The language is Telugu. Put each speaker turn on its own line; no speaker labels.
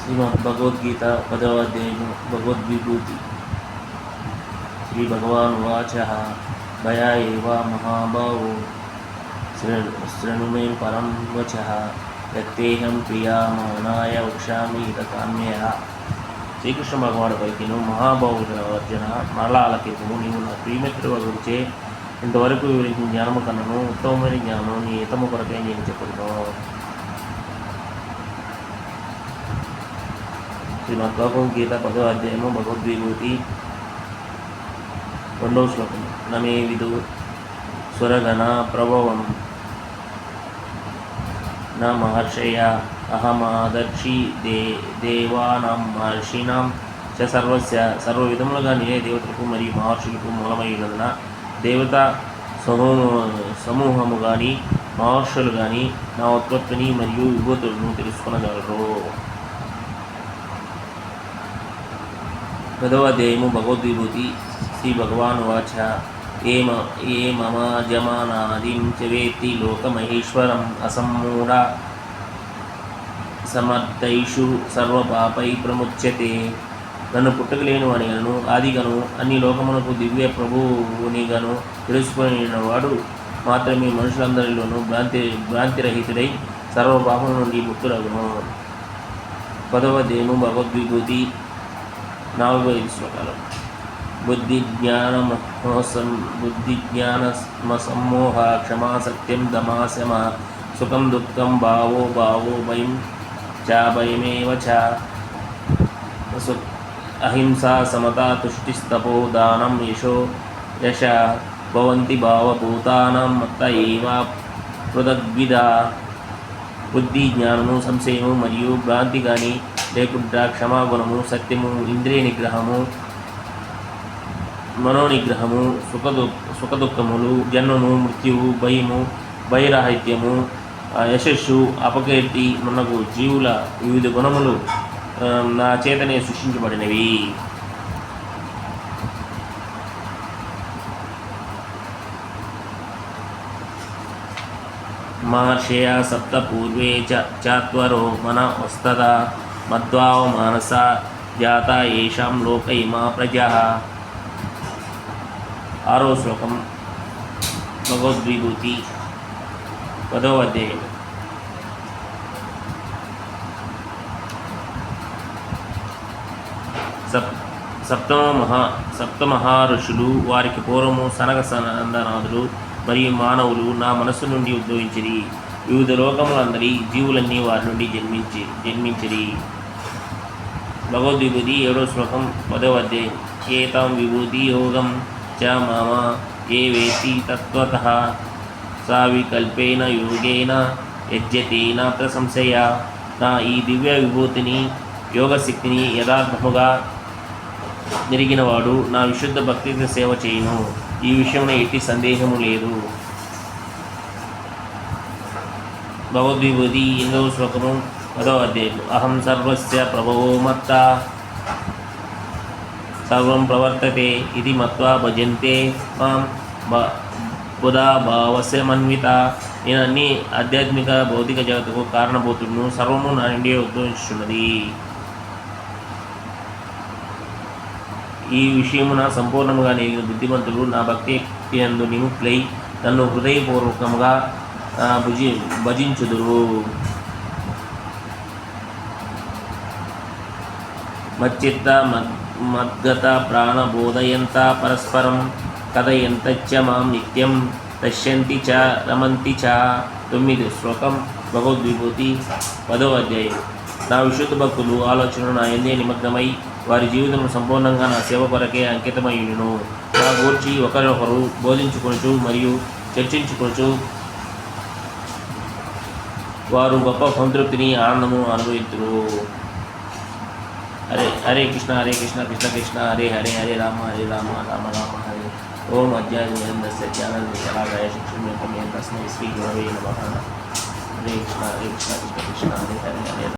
श्रीमद्भगवद्गीता पदवाध्यायः भगवद्विभूति। श्रीभगवानुवाच मया एव महाबाहो शृणु मे परं वचः यत्तेऽहं प्रियमाणाय वक्ष्यामि तथान्यः। శ్రీకృష్ణ భగవానుడు పలికిను, మహాబాహుడు అర్జున, మరలా ఆలకింపుము. నీవు నా ప్రియమిత్రుల గురించే ఇంతవరకు వివరించిన జ్ఞానము కన్నను ఉత్తమమైన జ్ఞానం నీ హితము కొరకే నేను చెప్పుదును. శ్రీమద్ భగవద్గీత 10వ అధ్యాయము భగవద్విభూతి 2వ శ్లోకం. నమే విదు సురగణ ప్రభవం న మహర్షయ అహమాదర్శి దేవానాం మహర్షీణాం చ సర్వ విధములుగా నేనే దేవతలకు మరియు మహర్షులకు మూలమై ఉన్నందున దేవత సమూహము కానీ మహర్షులు కానీ నా ఉత్పత్తిని మరియు విభూతులను తెలుసుకొనగలరు. 10వ అధ్యాయము భగవద్విభూతి. శ్రీ భగవానువాచ ఏ మమ జమానాదిం చ వేత్తి లోకమహేశ్వరం అసమ్మూఢ సమర్థైషు సర్వపాపై ప్రముచ్యతే. నన్ను పుట్టకలేను అని గను ఆదిగను అన్ని లోకమునకు దివ్య ప్రభువునిగను తెలుసుకుని వాడు మాత్రమే మనుషులందరిలోనూ భ్రాంతిరహితుడై సర్వపాపం నుండి ముక్తులగును. 10వ అధ్యాయము భగవద్విభూతి 4-5 శ్లోకాలు. బుద్ధి జ్ఞానమసమ్మోహ క్షమా సత్యం దమా శమ సుఖం దుఃఖం భావో భయం చ భయమేవ చ అహింసా సమతా తుష్టిస్తపో దానం యశ భవంతి భావభూతానాం మత్త ఏవ పృథగ్విధా. బుద్ధి జ్ఞానము సంశయము మరియు భ్రాంతి కానీ లేకుండా క్షమాగుణము సత్యము ఇంద్రియ నిగ్రహము మనోనిగ్రహము సుఖదుఖములు జన్మము మృత్యువు భయము భయరాహిత్యము యశస్సు అపకీర్తి మున్నగు జీవుల వివిధ గుణములు నా చేతనే సృష్టించబడినవి. మహర్షయ సప్త పూర్వే చాత్వరో మన వస్తద మద్వావ మానస జాత ఏషాం లోక ఇమా ప్రజా. 6వ శ్లోకం భగవద్విభూతి 10వ అధ్యాయం. సప్తమహారుషులు వారికి పూర్వము సనక సనందనాథులు మరియు మానవులు నా మనస్సు నుండి ఉద్భవించిరి. వివిధ లోకములందరి జీవులన్నీ వారి నుండి జన్మించిరి. భగవద్విభూతి 7వ శ్లోకం 10వ అధ్యాయం. ఏతాం విభూతి యోగం చ మమ ఏ వేత్తి తత్వతః సా వికల్పేన యోగేన యజ్యతే నాత్ర సంశయ. నా ఈ దివ్య విభూతిని యోగశక్తిని యథార్థముగా నెరిగినవాడు నా విశుద్ధ భక్తితో సేవ చేయును. ఈ విషయంలో ఎట్టి సందేహము లేదు. భగవద్విభూతి 8వ శ్లోకము 10వ అధ్యాయం. అహం సర్వస్య ప్రభవో మత్త సర్వం ప్రవర్తతే ఇది మత్వా భజంతే మాం బుధా భావస్య మన్విత. నేను అన్ని ఆధ్యాత్మిక భౌతిక జగత్తుకు కారణభూతుడును, సర్వము నా నుండి ఉద్భవించున్నది. ఈ విషయమున సంపూర్ణముగా నెరిగిన బుద్ధిమంతులు నా భక్తి యందు నిముక్తులై నన్ను హృదయపూర్వకముగా భజించుదురు. మచ్చిత్త మద్గత ప్రాణబోధయంత పరస్పరం కథయంతచ్చ మాం నిత్యం పశ్యంతి చ రమంతి చ. 9వ శ్లోకం భగవద్విభూతి 10వ అధ్యాయం. నా విశుద్ధ భక్తులు ఆలోచనలు నా యందే నిమగ్నమై వారి జీవితం సంపూర్ణంగా నా సేవ కొరకే అంకితమయ్యును. నా గూర్చి ఒకరొకరు బోధించుకొనుచు మరియు చర్చించుకొనుచు వారు గొప్ప సంతృప్తిని ఆనందము అనుభవించురు. హరే కృష్ణ కృష్ణ కృష్ణ హరే హరే హరే రామ రామ రామ హరే. ఓం అధ్యాత్మస్య జ్ఞానశలాకయ శిక్షణ తస్మై శ్రీ గురవే నమః. హరే కృష్ణ కృష్ణ కృష్ణ హరే హరే హరే.